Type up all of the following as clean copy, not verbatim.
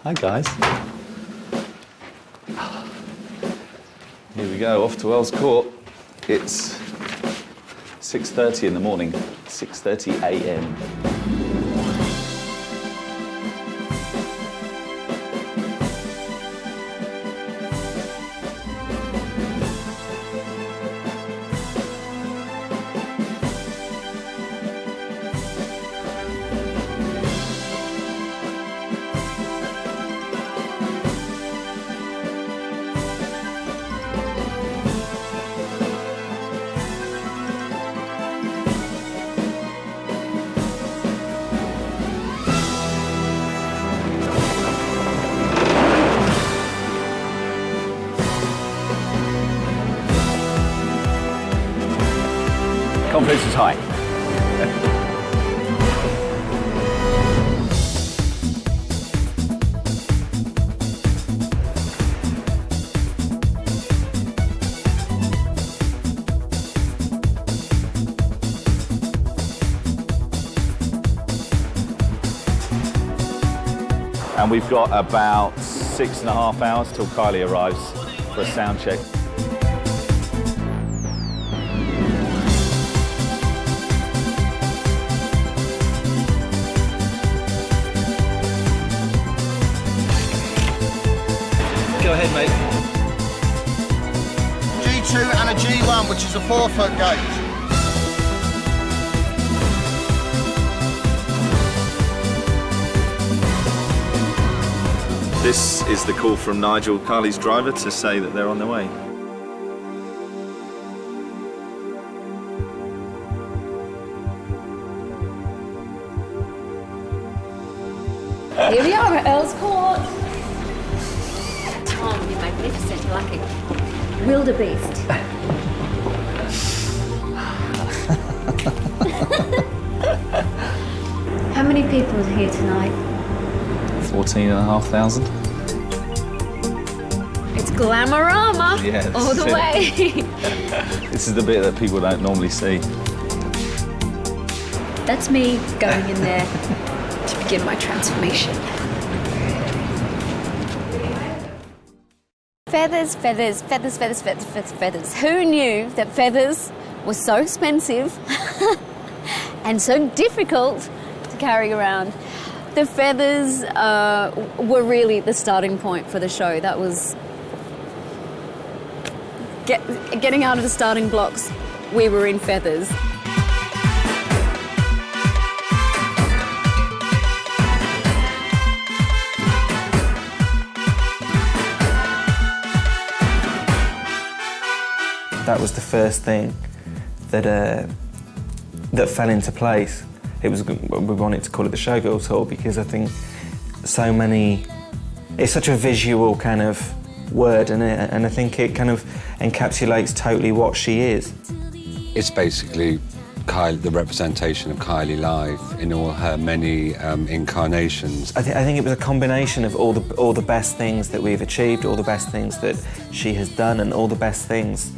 Hi guys. Here we go, off to Earls Court. It's 6:30 in the morning, 6:30 a.m. Confidence is high. And we've got about 6.5 hours till Kylie arrives for a sound check. Go ahead, mate. G2 and a G1, which is a 4-foot gauge. This is the call from Nigel, Kylie's driver, to say that they're on their way. Here we are at Earls Court. Tom, you're magnificent. You're like a wildebeest. How many people are here tonight? 14,500. It's glamorama Yeah, all the way. This is the bit that people don't normally see. That's me going in there to begin my transformation. Feathers, feathers, feathers, feathers, feathers, feathers, feathers. Who knew that feathers were so expensive and so difficult to carry around? The feathers were really the starting point for the show. That was getting out of the starting blocks. We were in feathers. That was the first thing that fell into place. We wanted to call it the Showgirl tour because I think it's such a visual kind of word, and I think it kind of encapsulates totally what she is. It's basically Kylie, the representation of Kylie live in all her many incarnations. I think it was a combination of all the best things that we've achieved, all the best things that she has done, and all the best things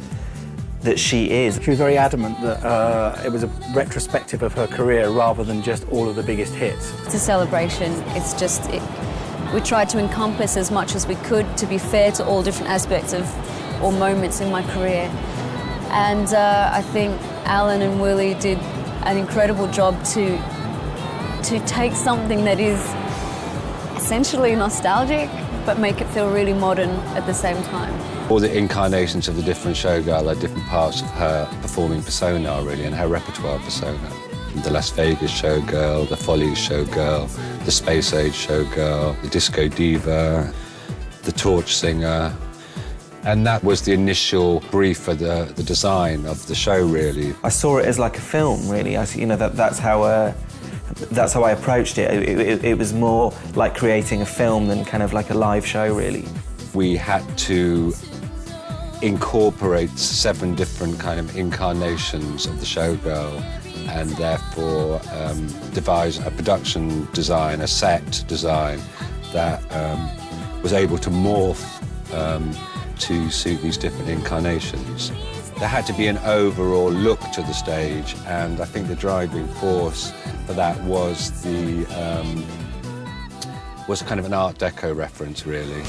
that she is. She was very adamant that it was a retrospective of her career rather than just all of the biggest hits. It's a celebration. It's just, we tried to encompass as much as we could to be fair to all different aspects of or moments in my career. And I think Alan and Willie did an incredible job to take something that is essentially nostalgic, but make it feel really modern at the same time. All the incarnations of the different Showgirl are different parts of her performing persona, really, and her repertoire persona. The Las Vegas Showgirl, the Follies Showgirl, the Space Age Showgirl, the Disco Diva, the Torch Singer. And that was the initial brief for the design of the show, really. I saw it as like a film, really. That's how I approached it. It was more like creating a film than kind of like a live show, really. We had to incorporates 7 different kind of incarnations of the showgirl, and therefore devised a production design, a set design that was able to morph to suit these different incarnations. There had to be an overall look to the stage, and I think the driving force for that was was kind of an Art Deco reference, really.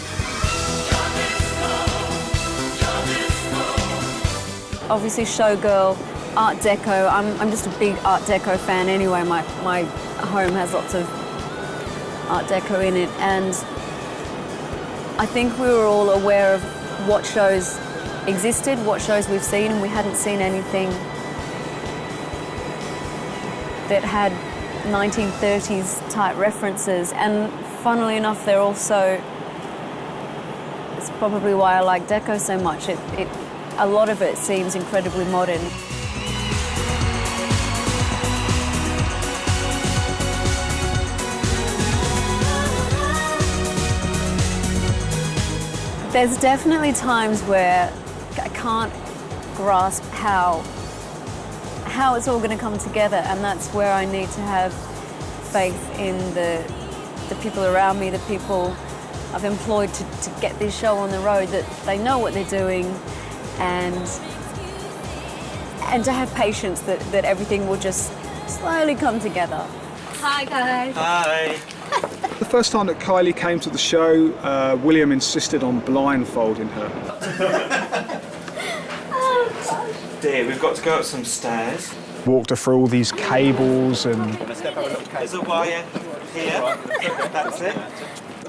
Obviously, Showgirl, Art Deco. I'm just a big Art Deco fan anyway. My home has lots of Art Deco in it, and I think we were all aware of what shows existed, what shows we've seen, and we hadn't seen anything that had 1930s type references. And funnily enough, they're also, it's probably why I like Deco so much. A lot of it seems incredibly modern. There's definitely times where I can't grasp how it's all going to come together, and that's where I need to have faith in the people around me, the people I've employed to get this show on the road, that they know what they're doing, and to have patience that everything will just slowly come together. Hi guys. Hi. The first time that Kylie came to the show, William insisted on blindfolding her. Dear, we've got to go up some stairs. Walked her through all these cables and There's a wire here. That's it.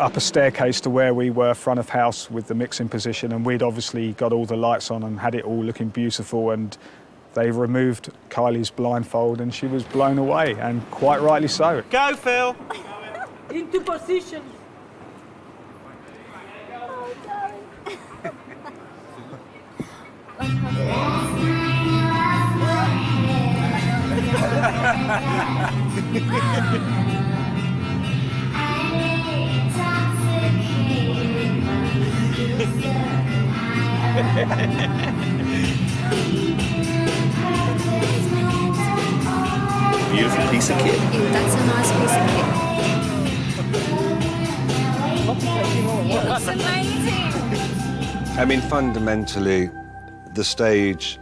up a staircase to where we were front of house with the mixing position, and we'd obviously got all the lights on and had it all looking beautiful, and they removed Kylie's blindfold and she was blown away, and quite rightly so. Go, Phil. Into position. Beautiful piece of kit. That's a nice piece of kit. It looks amazing. I mean, fundamentally, the stage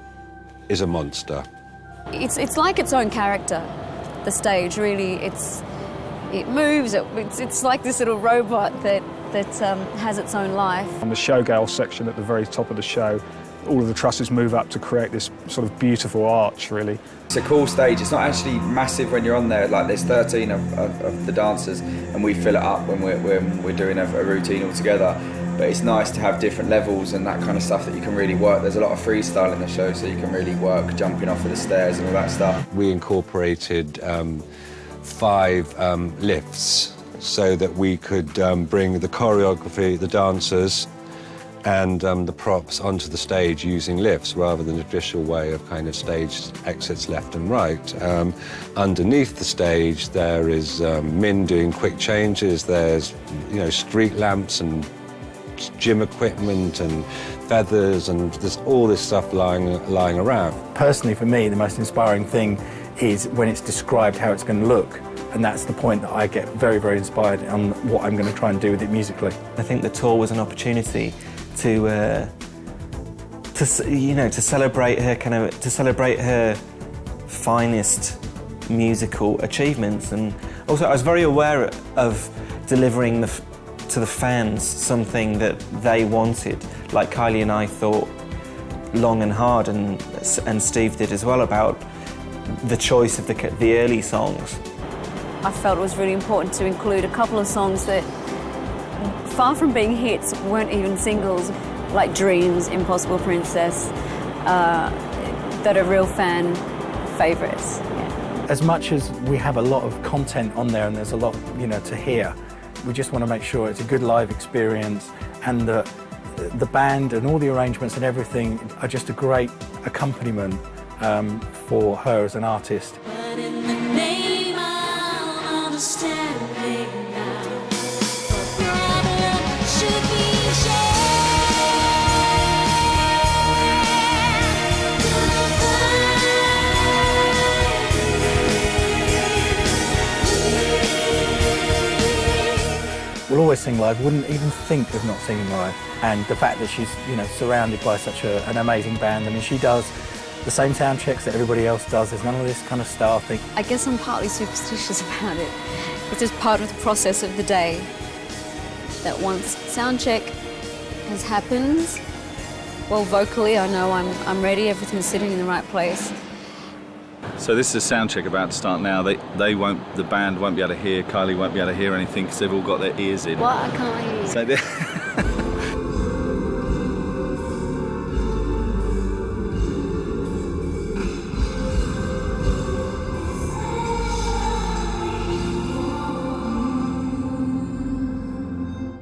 is a monster. It's like its own character, the stage, really. It moves, it's like this little robot that has its own life. On the Showgirl section at the very top of the show, all of the trusses move up to create this sort of beautiful arch, really. It's a cool stage. It's not actually massive when you're on there. Like, there's 13 of the dancers, and we fill it up when we're doing a routine all together. But it's nice to have different levels and that kind of stuff that you can really work. There's a lot of freestyle in the show, so you can really work jumping off of the stairs and all that stuff. We incorporated 5 lifts so that we could bring the choreography, the dancers, and the props onto the stage using lifts rather than the traditional way of kind of stage exits left and right. Underneath the stage, there is Min doing quick changes. There's, street lamps and gym equipment and feathers, and there's all this stuff lying around. Personally, for me, the most inspiring thing is when it's described how it's going to look, and that's the point that I get very, very inspired on what I'm going to try and do with it musically. I think the tour was an opportunity to celebrate her finest musical achievements, and also I was very aware of delivering to the fans something that they wanted. Like Kylie and I thought long and hard, and Steve did as well, about the choice of the early songs. I felt it was really important to include a couple of songs that, far from being hits, weren't even singles, like Dreams, Impossible Princess, that are real fan favourites. Yeah. As much as we have a lot of content on there and there's a lot, to hear, we just want to make sure it's a good live experience, and the band and all the arrangements and everything are just a great accompaniment for her as an artist. But in the name of understanding now, the problem should be shared. will always sing live, wouldn't even think of not singing live. And the fact that she's, you know, surrounded by such an amazing band. I mean, she does the same sound checks that everybody else does. There's none of this kind of star thing. I guess I'm partly superstitious about it. It's just part of the process of the day that once sound check has happened, well, vocally, I know I'm ready, everything's sitting in the right place. So this is a sound check about to start now. The band won't be able to hear, Kylie won't be able to hear anything because they've all got their ears in. What? I can't hear you. So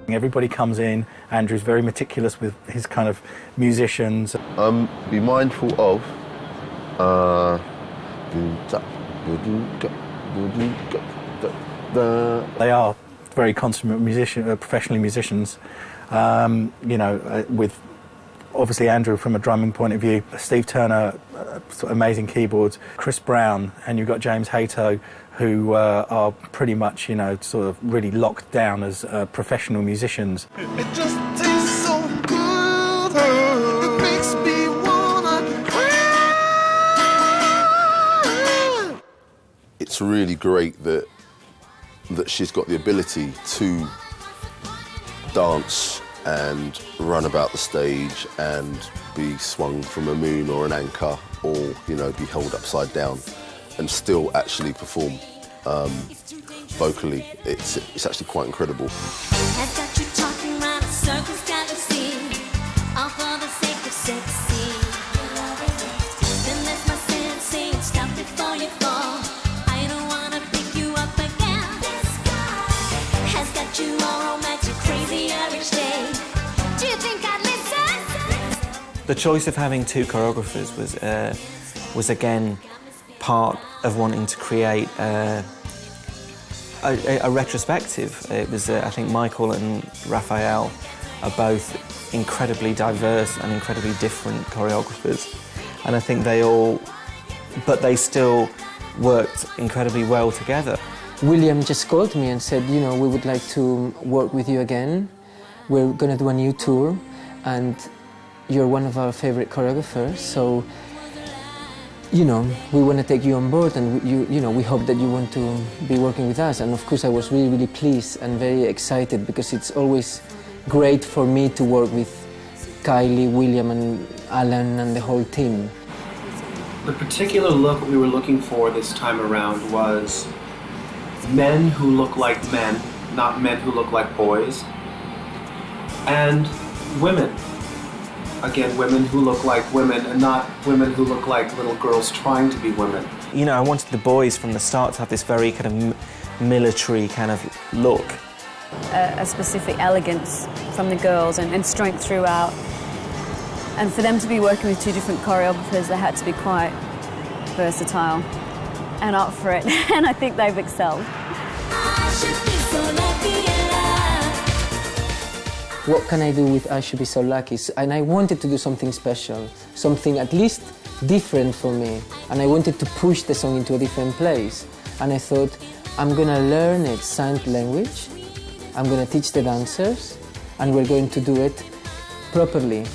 Everybody comes in. Andrew's very meticulous with his kind of musicians. Be mindful of they are very consummate professional musicians. You know, with obviously Andrew from a drumming point of view, Steve Turner, sort of amazing keyboards, Chris Brown, and you've got James Hato, who are pretty much, you know, sort of really locked down as professional musicians. It just tastes so good, it makes me wanna cry. It's really great that she's got the ability to dance and run about the stage and be swung from a moon or an anchor, or, you know, be held upside down and still actually perform vocally. It's actually quite incredible. Has got you talking around a circus galaxy, all for the sake of sexy. Then there's my sensei, stop before you fall. I don't wanna pick you up again. This guy has got you all romantic, crazier each day. Do you think I'd listen? The choice of having two choreographers was again part of wanting to create a retrospective. It was, I think Michael and Raphael are both incredibly diverse and incredibly different choreographers. And I think but they still worked incredibly well together. William just called me and said, you know, we would like to work with you again. We're going to do a new tour, and you're one of our favorite choreographers, so, you know, we want to take you on board, and you know, we hope that you want to be working with us. And of course, I was really, really pleased and very excited, because it's always great for me to work with Kylie, William, and Alan, and the whole team. The particular look we were looking for this time around was men who look like men, not men who look like boys, and women. Again, women who look like women and not women who look like little girls trying to be women. You know, I wanted the boys from the start to have this very kind of military kind of look. A specific elegance from the girls and strength throughout. And for them to be working with two different choreographers, they had to be quite versatile and up for it. And I think they've excelled. I should be so lucky in love. What can I do with I Should Be So Lucky? And I wanted to do something special, something at least different for me. And I wanted to push the song into a different place. And I thought, I'm gonna learn its sign language, I'm gonna teach the dancers, and we're going to do it properly.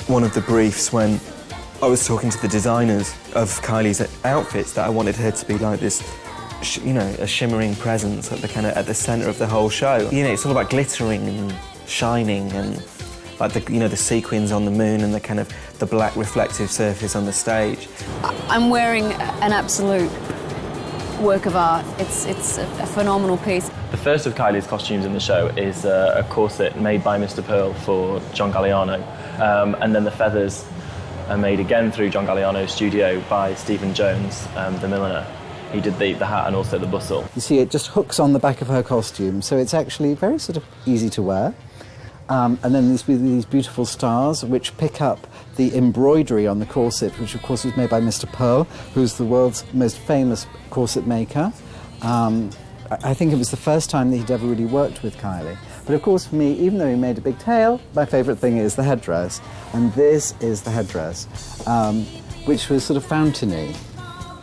One of the briefs when I was talking to the designers of Kylie's outfits, that I wanted her to be like this, you know, a shimmering presence at the centre of the whole show. You know, it's all about glittering and shining, and like the sequins on the moon and the black reflective surface on the stage. I'm wearing an absolute work of art. It's a phenomenal piece. The first of Kylie's costumes in the show is a corset made by Mr. Pearl for John Galliano. And then the feathers are made again through John Galliano's studio by Stephen Jones, the milliner. He did the hat and also the bustle. You see, it just hooks on the back of her costume, so it's actually very sort of easy to wear. And then there's these beautiful stars which pick up the embroidery on the corset, which of course was made by Mr. Pearl, who's the world's most famous corset maker. I think it was the first time that he'd ever really worked with Kylie. But of course for me, even though he made a big tail, my favourite thing is the headdress. And this is the headdress, which was sort of fountainy,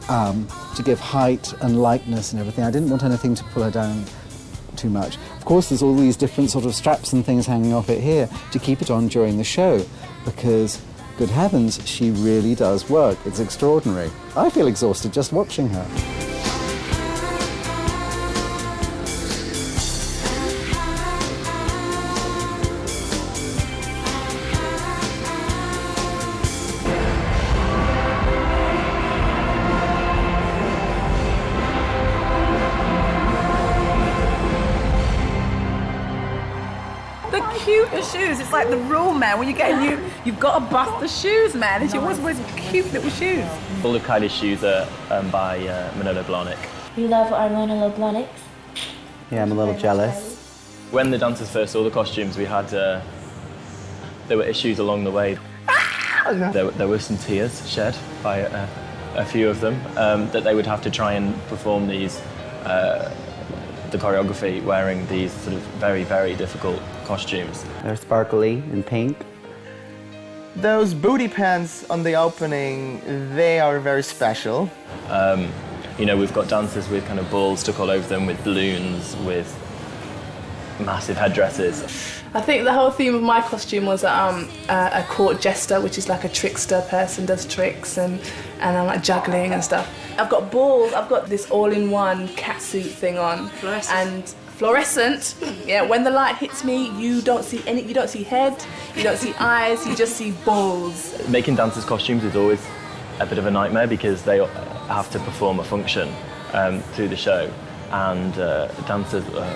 to give height and lightness and everything. I didn't want anything to pull her down too much. Of course, there's all these different sort of straps and things hanging off it here to keep it on during the show, because, good heavens, she really does work. It's extraordinary. I feel exhausted just watching her. Cutest shoes. It's like the rule, man. When you get new, you've got to bust the shoes, man. And she always wears cute little shoes. All of Kylie's shoes are by Manolo Blahnik. We love our Manolo Blahniks. Yeah, I'm a little jealous. When the dancers first saw the costumes, we had there were issues along the way. There were some tears shed by a few of them that they would have to try and perform these the choreography wearing these sort of very, very difficult costumes. They're sparkly and pink. Those booty pants on the opening, they are very special. You know, we've got dancers with kind of balls stuck all over them, with balloons, with massive headdresses. I think the whole theme of my costume was a court jester, which is like a trickster person, does tricks and I'm like juggling and stuff. I've got balls, I've got this all-in-one catsuit thing on. Fluorescent. And fluorescent. Yeah, when the light hits me, you don't see head, you don't see eyes, you just see balls. Making dancers' costumes is always a bit of a nightmare because they have to perform a function through the show, and dancers are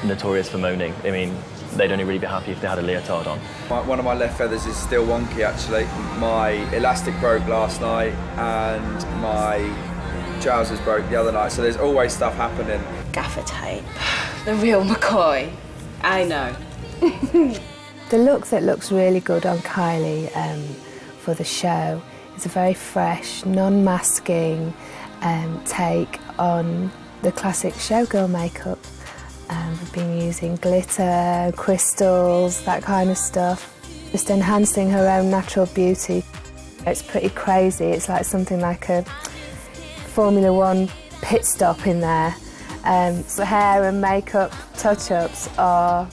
notorious for moaning. I mean, they'd only really be happy if they had a leotard on. One of my left feathers is still wonky, actually. My elastic broke last night and my trousers broke the other night, so there's always stuff happening. Gaffer tape. The real McCoy. I know. The look that looks really good on Kylie for the show is a very fresh, non-masking take on the classic Showgirl makeup. We've been using glitter, crystals, that kind of stuff, just enhancing her own natural beauty. It's pretty crazy. It's like something like a Formula One pit stop in there. So hair and makeup touch-ups are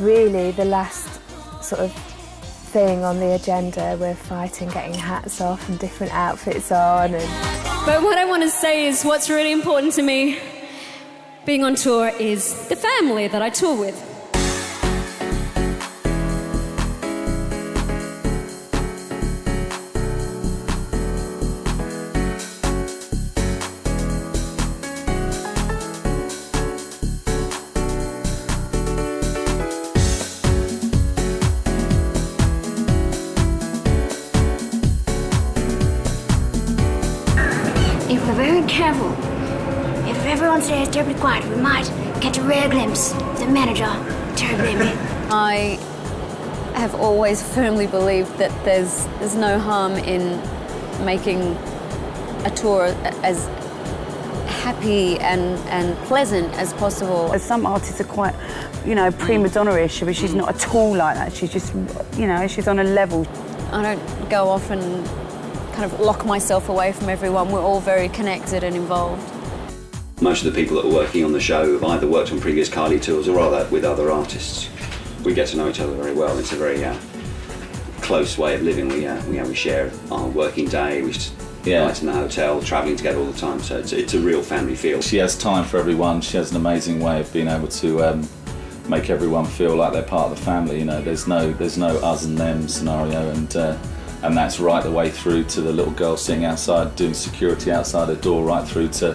really the last sort of thing on the agenda. We're fighting getting hats off and different outfits on. But what I want to say is what's really important to me being on tour is the family that I tour with. If we're very careful, if everyone stays terribly quiet, we might get a rare glimpse of the manager, Terry Blamey. I have always firmly believed that there's no harm in making a tour as happy and pleasant as possible. Some artists are quite, prima donna-ish, but she's not at all like that. She's just, she's on a level. I don't go off and kind of lock myself away from everyone. We're all very connected and involved. Most of the people that are working on the show have either worked on previous Kylie tours or rather with other artists. We get to know each other very well. It's a very close way of living. We share our working day. We nights in the hotel, travelling together all the time. So it's a real family feel. She has time for everyone. She has an amazing way of being able to make everyone feel like they're part of the family. There's no us and them scenario, and that's right the way through to the little girl sitting outside doing security outside her door, right through to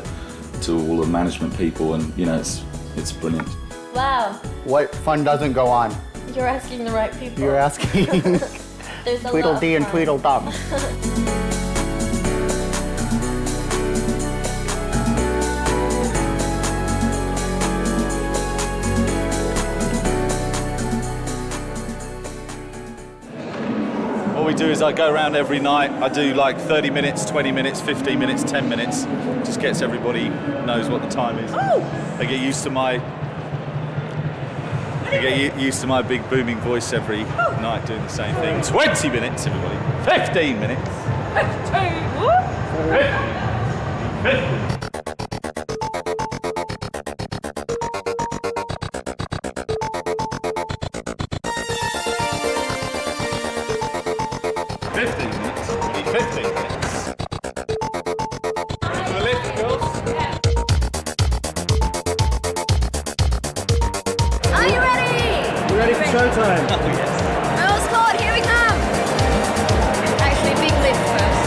all the management people, and it's brilliant. Wow. What fun doesn't go on? You're asking the right people. You're asking There's a Tweedledee and lot of fun. Tweedledum. do is I go around every night. I do like 30 minutes, 20 minutes, 15 minutes, 10 minutes. Just gets everybody knows what the time is. They get used to my big booming voice every night doing the same thing. 20 minutes, everybody. 15 minutes. 15. Showtime. Girls Court, here we come. Actually, big lift first.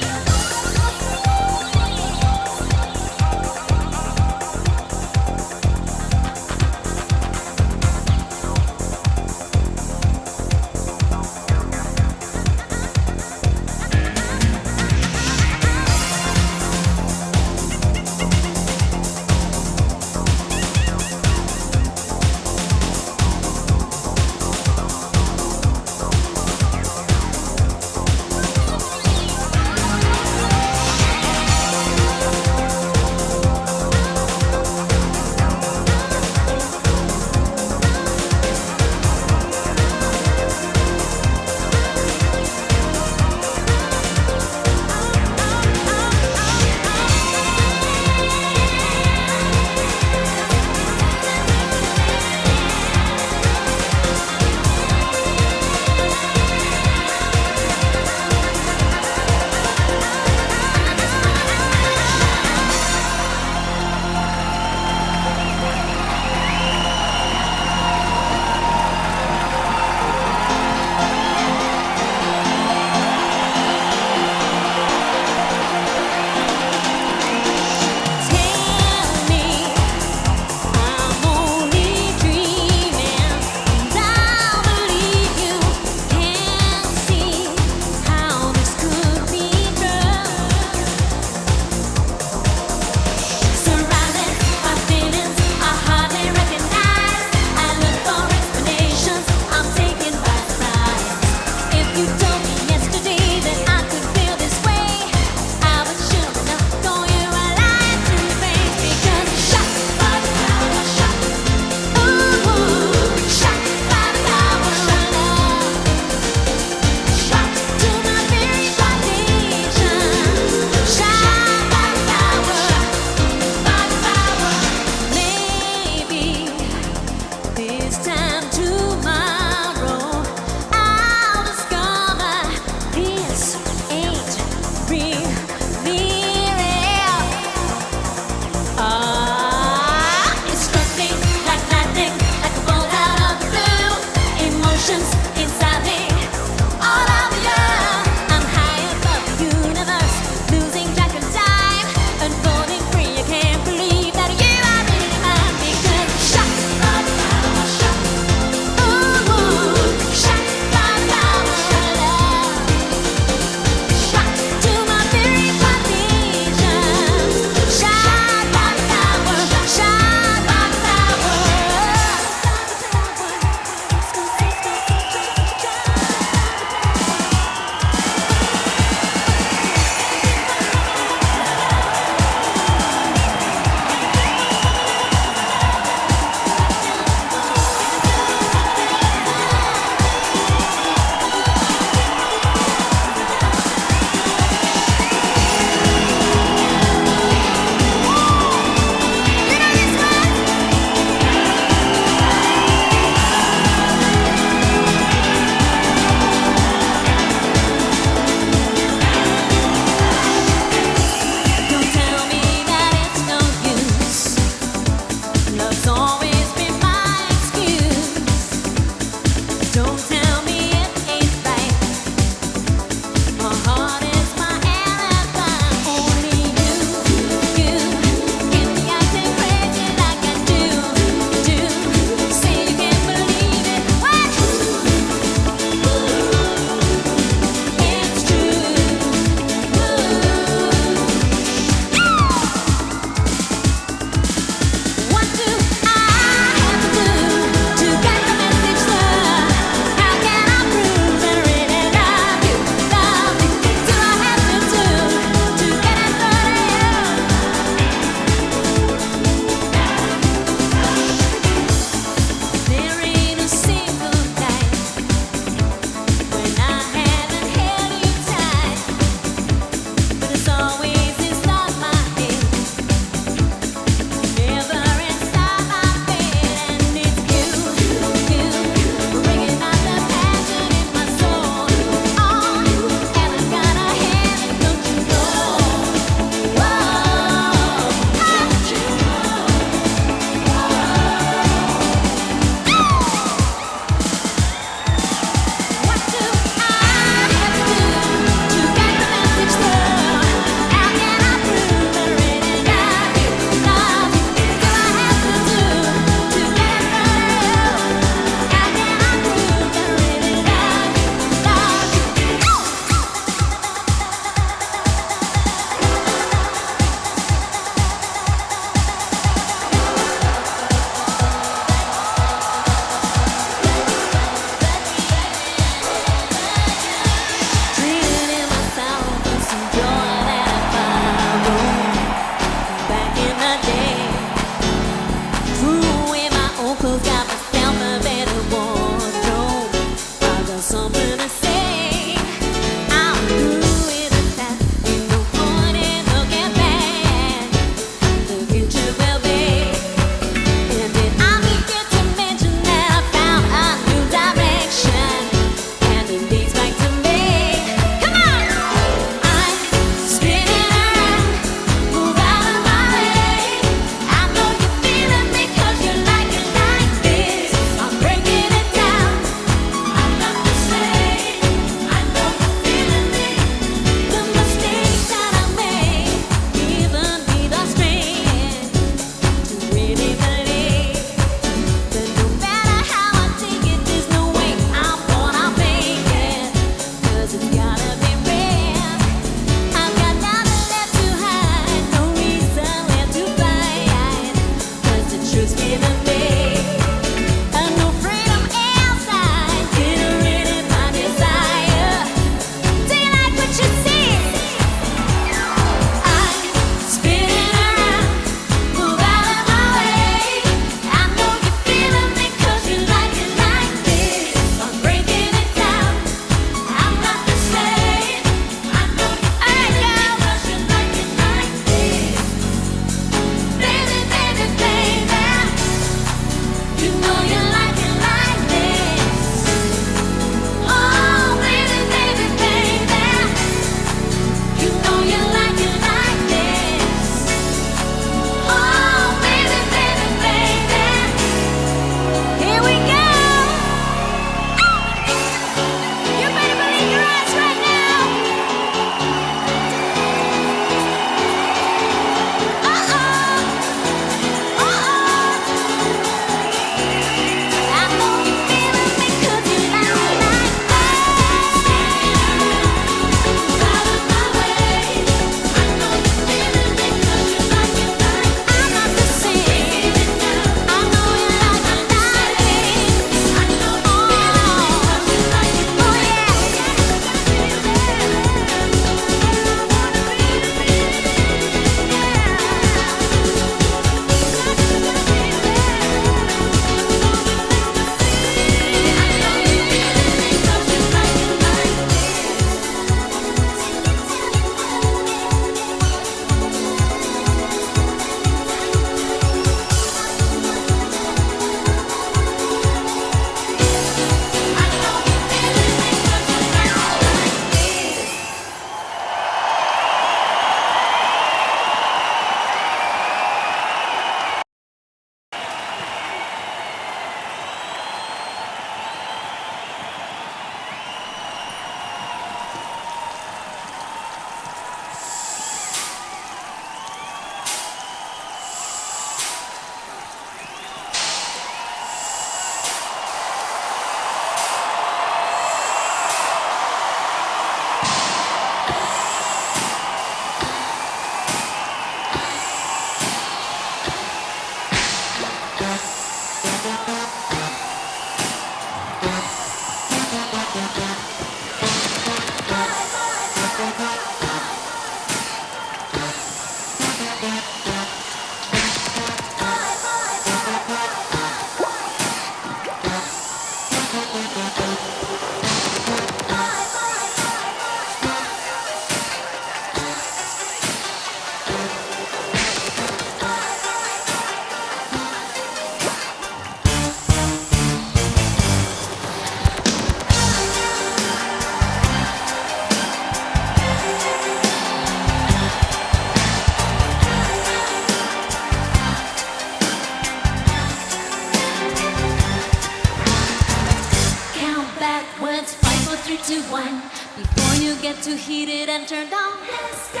Count backwards, 5, 4, 3, 2, 1. Before you get too heated and turned on, let's go.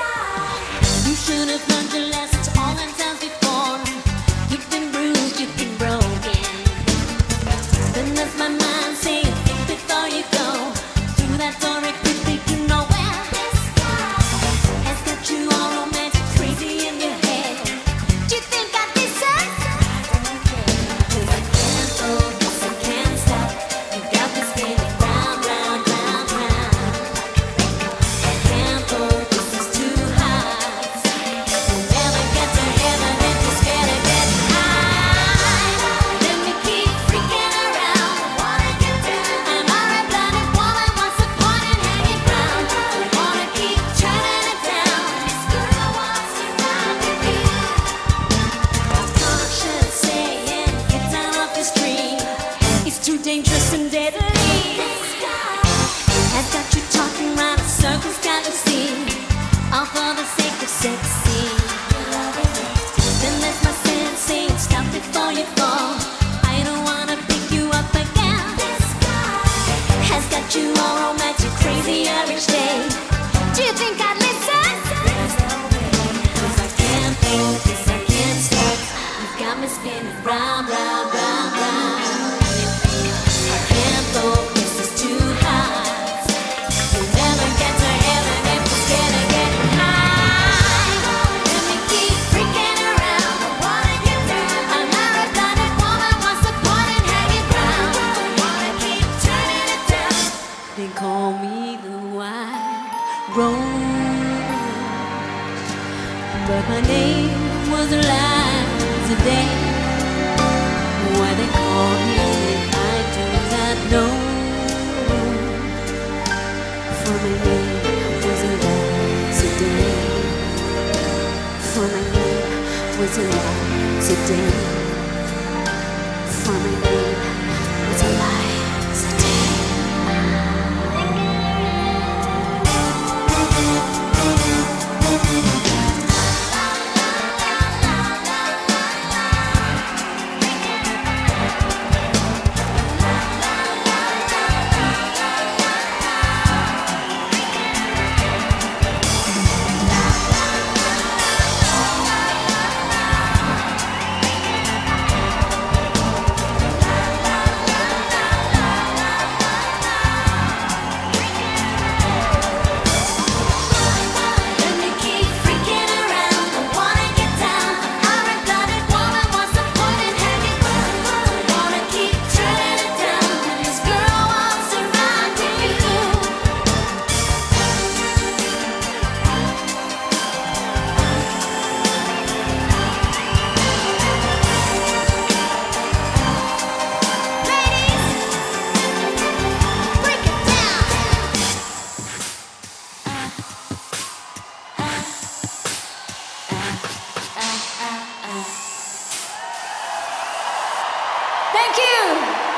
You should have learned your lessons all in times before. You've been bruised, you've been broken. Then that's my mind saying, think before you go. Through that door, it could lead you nowhere. Let's go. Has got you all romantic, crazy in your head. Do you think I'd listen? 'Cause I can't focus, I can't stop. You got me spinning round, round, round, round. I can't focus, it's too hot. You'll never get to heaven if you're scared of getting high. Let me keep freaking around. I wanna get down. I'm a red-blooded woman, wants a point and hanging round. I wanna keep turning it down. This girl wants to run with you. My conscience saying, get down off the street. It's too dangerous and deadly. Has got you talking round in circles, galaxy, all for the sake of sexy. Then there's my sense saying, stop before you fall. I don't wanna pick you up again. This guy has got you all romantic, crazy every day. Do you think I'd listen? 'Cause I can't focus, I can't stop. You've got me spinning round, round, round, round. I can't focus, it's too hot. You'll never get to heaven if you're scared of getting high. Let me keep freaking around. I wanna get down. I'm a red-blooded woman, wants a point and hanging round. I wanna keep turning it down. They call me the white rose, but my name was today. Why they call me, I do not know. For my name was today. For my name was today. For my name was today. Thank you.